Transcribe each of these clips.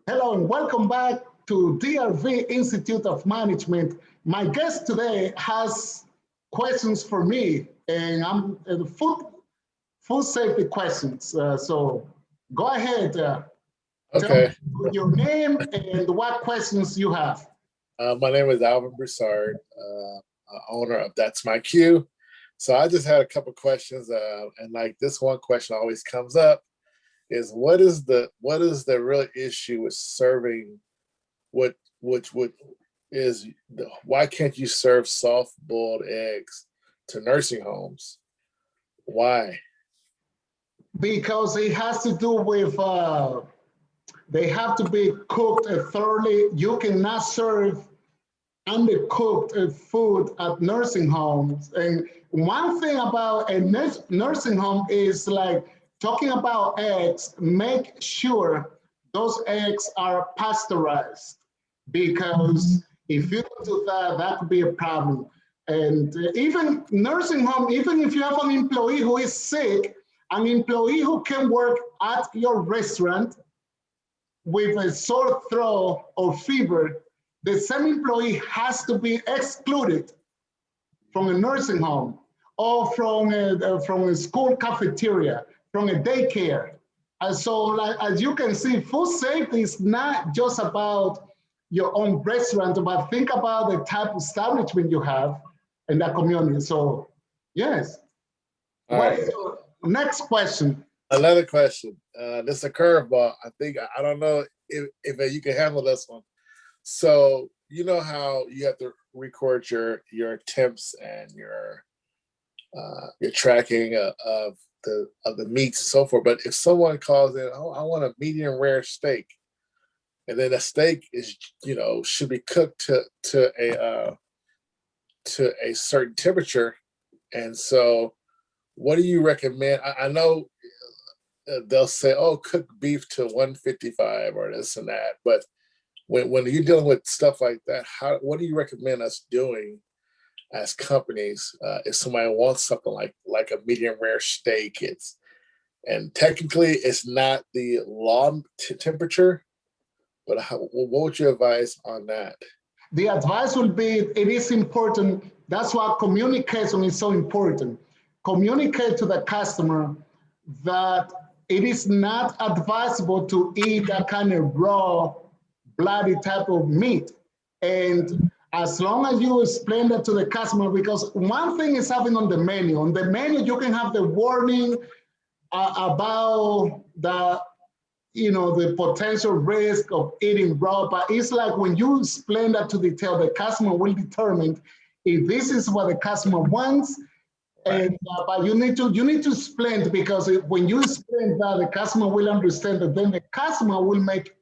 Hello and welcome back to DRV Institute of Management. My guest today has questions for me, and I'm food safety questions. So go ahead, tell Okay. me your name and what questions you have. My name is Alvin Broussard, owner of That's My Cue. So I just had a couple questions, and like this one question always comes up is what is the real issue with serving what is the, why can't you serve soft boiled eggs to nursing homes? Why? Because it has to do with they have to be cooked thoroughly. You cannot serve undercooked food at nursing homes. And one thing about a nursing home is like talking about eggs, make sure those eggs are pasteurized because if you don't do that, that could be a problem. And even nursing home, even if you have an employee who is sick, an employee who can work at your restaurant with a sore throat or fever, the same employee has to be excluded from a nursing home or from a school cafeteria, from a daycare. And so, like, as you can see, food safety is not just about your own restaurant, but think about the type of establishment you have in that community. So, yes. All What right. is your next question? Another question. This is a curveball. I don't know if you can handle this one. So you know how you have to record your temps and your tracking of the meats and so forth. But if someone calls in, oh, I want a medium rare steak, and then a steak is should be cooked to a certain temperature, and so what do you recommend? I know they'll say, oh, cook beef to 155 or this and that, but when you're dealing with stuff like that, what do you recommend us doing as companies if somebody wants something like a medium rare steak? And technically it's not the law temperature, but what would you advise on that? The advice will be it is important. That's why communication is so important. Communicate to the customer that it is not advisable to eat that kind of raw, bloody type of meat. And as long as you explain that to the customer, because one thing is having on the menu. On the menu, you can have the warning about the potential risk of eating raw, but it's like when you explain that to detail, the customer will determine if this is what the customer wants. Right. And but you need to explain, because when you explain that, the customer will understand that. Then the customer will make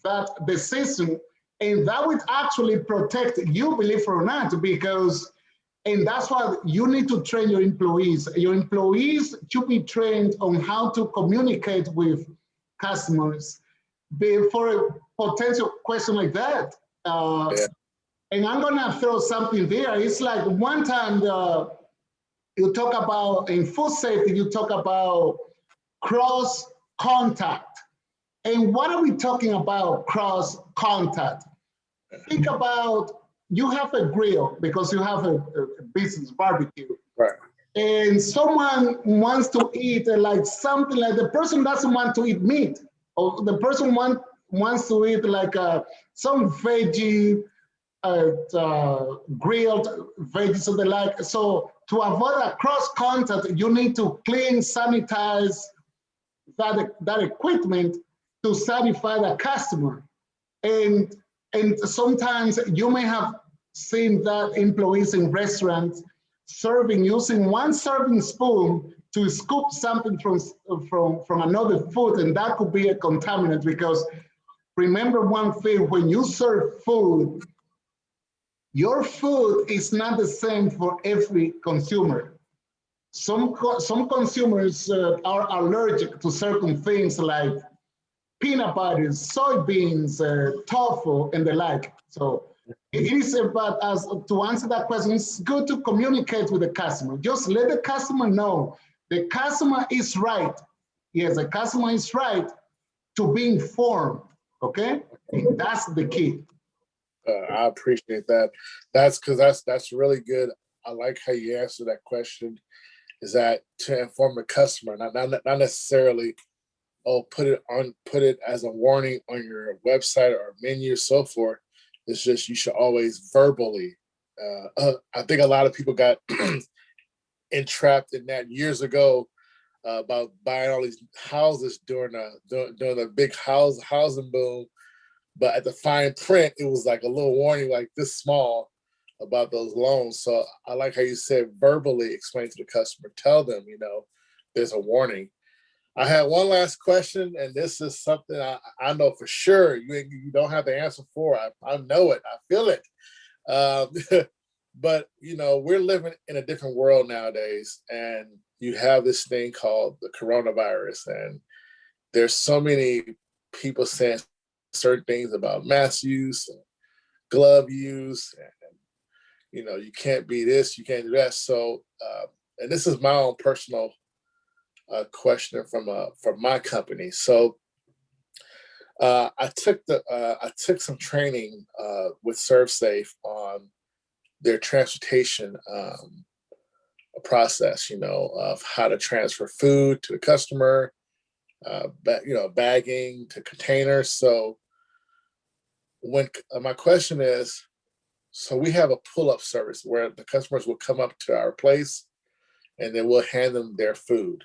that decision, and that would actually protect you, believe it or not, because. And that's why you need to train your employees. Your employees should be trained on how to communicate with customers for a potential question like that. Yeah. And I'm gonna throw something there. It's like one time you talk about in food safety, you talk about cross contact. And what are we talking about cross contact? Think about you have a grill because you have a business barbecue, Right. and someone wants to eat like something like the person doesn't want to eat meat, or the person wants to eat like some veggie, grilled veggies or the like. So to avoid a cross contact, you need to clean, sanitize that equipment to satisfy the customer. And and sometimes you may have seen that employees in restaurants serving using one serving spoon to scoop something from another food, and that could be a contaminant. Because remember one thing: when you serve food, your food is not the same for every consumer. Some consumers are allergic to certain things like peanut butter, soybeans, tofu, and the like. So it is about us to answer that question. It's good to communicate with the customer. Just let the customer know the customer is right. Yes, the customer is right to be informed. Okay, and that's the key. I appreciate that. That's really good. I like how you answer that question. Is that to inform the customer, not necessarily, oh, put it as a warning on your website or menu, so forth. It's just you should always verbally. I think a lot of people got entrapped in that years ago about buying all these houses during the big housing boom. But at the fine print, it was like a little warning, like this small, about those loans. So I like how you said verbally explain to the customer, tell them, there's a warning. I had one last question, and this is something I know for sure you don't have the answer for. I know it, I feel it. But we're living in a different world nowadays, and you have this thing called the coronavirus, and there's so many people saying certain things about mask use, and glove use, and you can't be this, you can't do that. So, and this is my own personal question from my company. So, I took some training with ServSafe on their transportation process. Of how to transfer food to the customer, bagging to containers. So, when my question is, so we have a pull-up service where the customers will come up to our place, and then we'll hand them their food.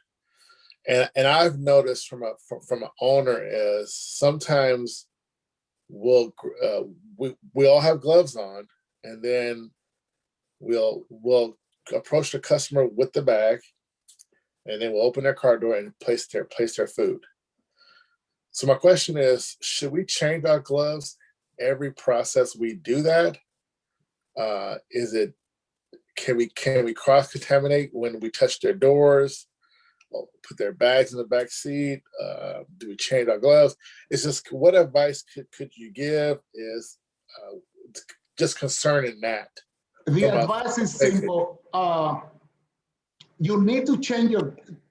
And I've noticed from an owner is sometimes we all have gloves on, and then we'll approach the customer with the bag, and then we'll open their car door and place their food. So my question is, should we change our gloves every process we do that? Can we cross-contaminate when we touch their doors, or put their bags in the back seat? Do we change our gloves? It's just, what advice could you give is just concerning that? The advice is simple. You need to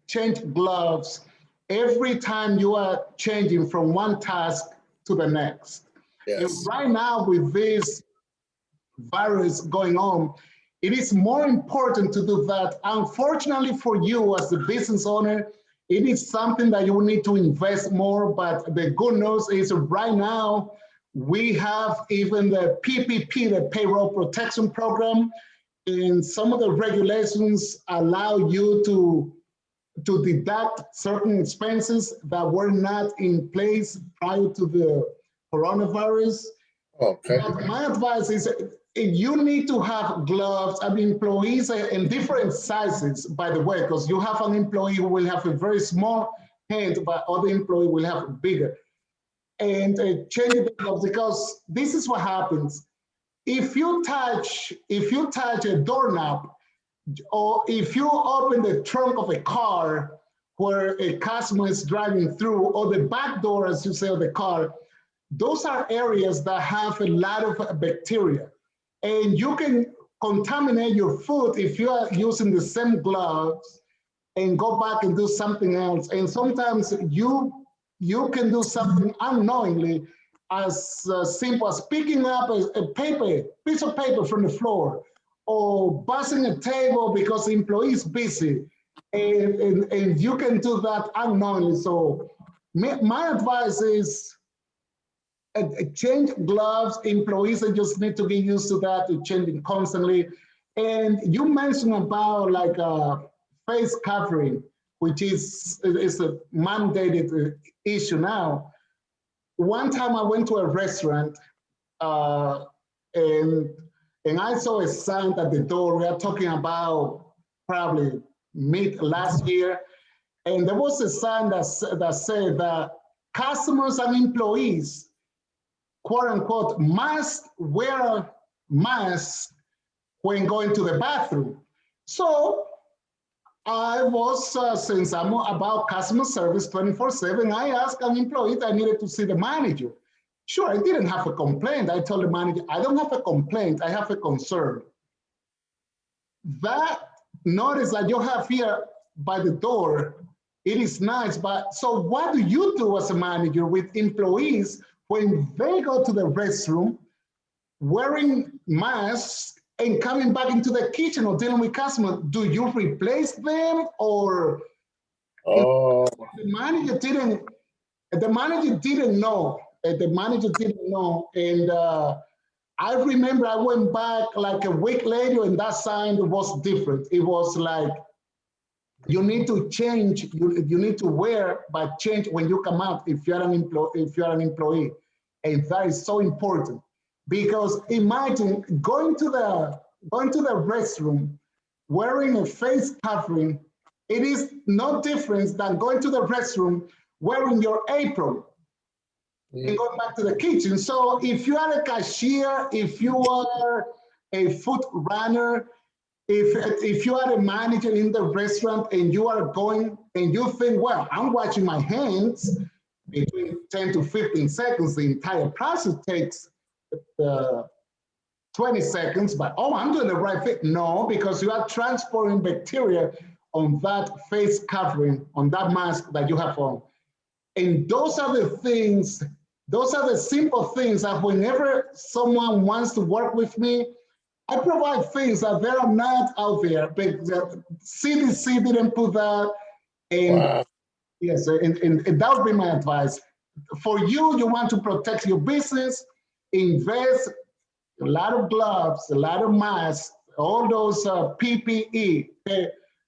change gloves every time you are changing from one task to the next. Yes. And right now, with this virus going on, it is more important to do that. Unfortunately for you as the business owner, it is something that you will need to invest more. But the good news is right now, we have even the PPP, the Payroll Protection Program, and some of the regulations allow you to deduct certain expenses that were not in place prior to the coronavirus. Okay. But my advice is, you need to have gloves. I mean, employees in different sizes, by the way, because you have an employee who will have a very small hand, but other employee will have bigger. And change the gloves, because this is what happens. If you touch a doorknob, or if you open the trunk of a car where a customer is driving through, or the back door, as you say, of the car, those are areas that have a lot of bacteria. And you can contaminate your food if you are using the same gloves and go back and do something else. And sometimes you can do something unknowingly, as simple as picking up a piece of paper from the floor, or buzzing a table because the employee is busy. And you can do that unknowingly. So my advice is, change gloves. Employees just need to get used to that, to changing constantly. And you mentioned about like face covering, which is a mandated issue now. One time I went to a restaurant, and I saw a sign at the door. We are talking about probably mid last year, and there was a sign that said that customers and employees, quote unquote, must wear masks when going to the bathroom. So I was, since I'm about customer service 24/7, I asked an employee that I needed to see the manager. Sure, I didn't have a complaint. I told the manager, I don't have a complaint, I have a concern. That notice that you have here by the door, it is nice, but so what do you do as a manager with employees when they go to the restroom, wearing masks and coming back into the kitchen or dealing with customers, do you replace them or Oh, the manager didn't? The manager didn't know. The manager didn't know, and I remember I went back like a week later, and that sign was different. It was like you need to change. You need to wear, but change when you come out if you're an employee. If you're an employee, and that is so important because imagine going to the restroom wearing a face covering. It is no difference than going to the restroom wearing your apron and going back to the kitchen. So if you are a cashier, if you are a food runner, if you are a manager in the restaurant and you are going and you think, well, I'm washing my hands between 10 to 15 seconds, the entire process takes 20 seconds, but oh, I'm doing the right thing. No, because you are transporting bacteria on that face covering, on that mask that you have on. And those are the things, those are the simple things that whenever someone wants to work with me, I provide things that they are not out there. But the CDC didn't put that. And wow. yes, and that would be my advice. For you, you want to protect your business, invest a lot of gloves, a lot of masks, all those PPE,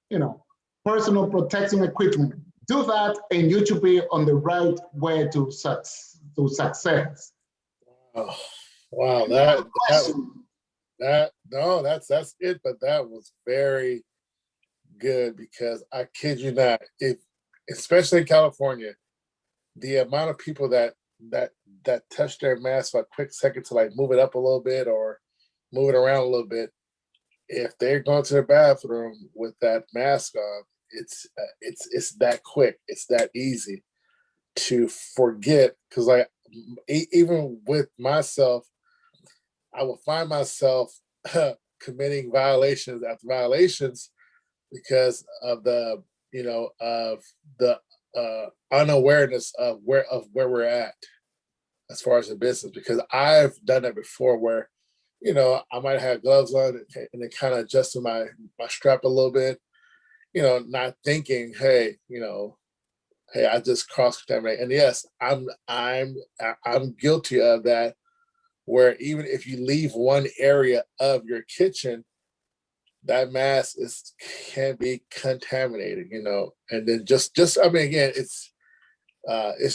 you know, personal protection equipment. Do that, and you should be on the right way to success. Oh, wow, Any other question? no, that's it. But that was very good because I kid you not, if especially in California, the amount of people that that touch their mask for a quick second to like move it up a little bit or move it around a little bit, if they're going to the bathroom with that mask on, it's that quick, it's that easy to forget. Because like even with myself, I will find myself committing violations after violations because of the of the unawareness of where we're at as far as the business. Because I've done it before where I might have gloves on and then kind of adjusting my strap a little bit, not thinking, hey, I just cross contaminate. And yes, I'm guilty of that. Where even if you leave one area of your kitchen, that mask can be contaminated, and then just I mean, again, it's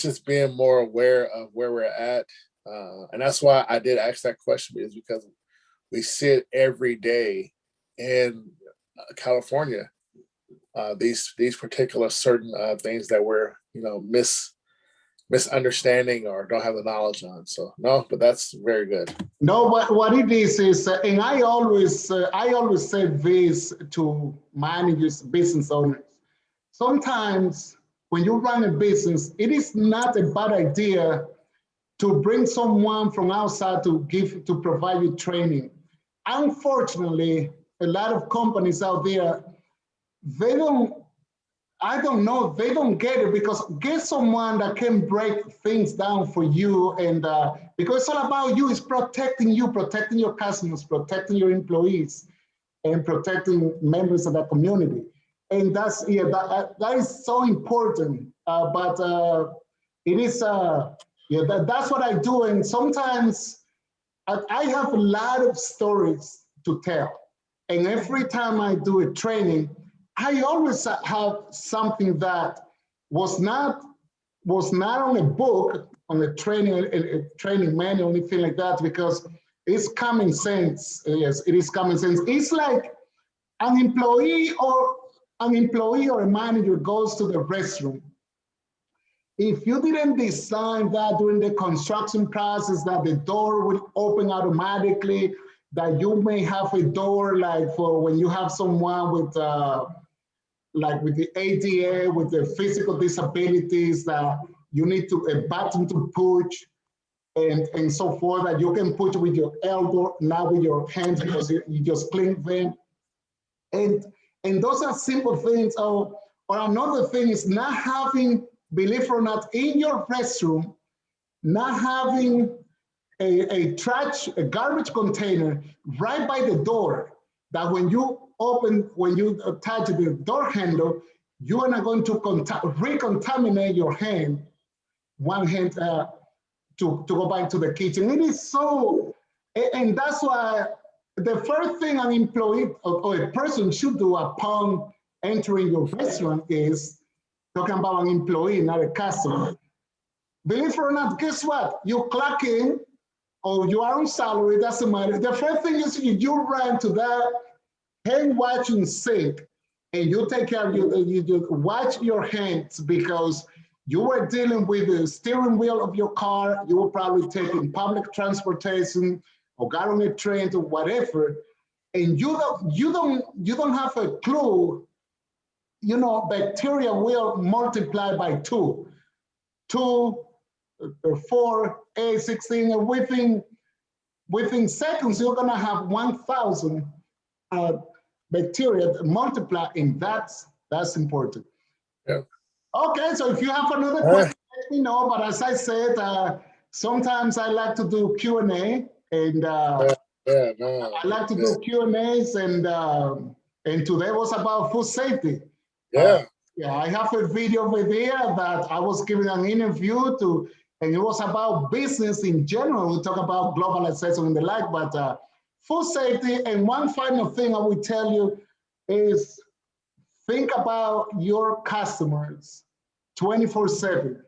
just being more aware of where we're at, and that's why I did ask that question, is because we see it every day in California. These particular certain things that we're misunderstanding or don't have the knowledge on. So no, but that's very good. No, what it is, and I always say this to managers, business owners. Sometimes when you run a business, it is not a bad idea to bring someone from outside to provide you training. Unfortunately, a lot of companies out there, they don't I don't know. They don't get it because get someone that can break things down for you, and because it's all about you. It's protecting you, protecting your customers, protecting your employees, and protecting members of the community. And that is so important. But it is that's what I do. And sometimes I have a lot of stories to tell. And every time I do a training, I always have something that was not on a book, on a training manual, anything like that, because it's common sense. Yes, it is common sense. It's like an employee or a manager goes to the restroom. If you didn't design that during the construction process, that the door would open automatically, that you may have a door like for when you have someone with like with the ADA, with the physical disabilities, that you need a button to push and so forth, that you can push with your elbow, not with your hands, because you just clink them. And those are simple things. Or another thing is not having, believe it or not, in your restroom, not having a garbage container right by the door, that when you touch the door handle, you are not going to recontaminate your hand, one hand to go back to the kitchen. It is so, and that's why the first thing an employee or a person should do upon entering your restaurant is talking about an employee, not a customer. Believe it or not, guess what? You clock in or you are on salary, doesn't matter. The first thing is you run to that hand washing sink and you take care of you wash your hands, because you were dealing with the steering wheel of your car. You were probably taking public transportation or got on a train or whatever, and you don't have a clue. You know, bacteria will multiply by 2, 4, 8, 16, and within seconds, you're gonna have 1,000 bacteria multiply, and that's important. Yeah. Okay, so if you have another question, let me know. But as I said, sometimes I like to do Q&A, and I like to do Q&As, and today was about food safety. Yeah. Yeah, I have a video over there that I was giving an interview to, and it was about business in general. We talk about globalization and the like, but food safety. And one final thing I will tell you is think about your customers 24/7,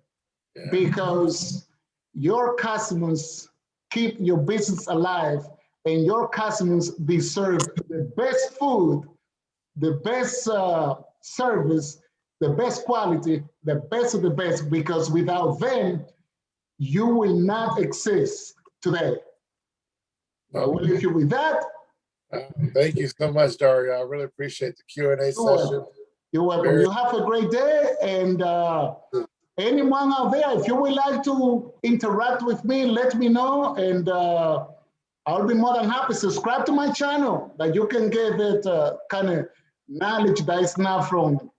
because your customers keep your business alive, and your customers deserve the best food, the best service, the best quality, the best of the best, because without them, you will not exist today. I will leave you with that. Thank you so much, Dario. I really appreciate the Q&A session. You're welcome. You have a great day. And anyone out there, if you would like to interact with me, let me know. And I'll be more than happy. Subscribe to my channel, that you can get that kind of knowledge that is not from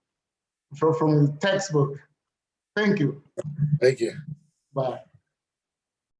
textbook. Thank you. Thank you. Bye.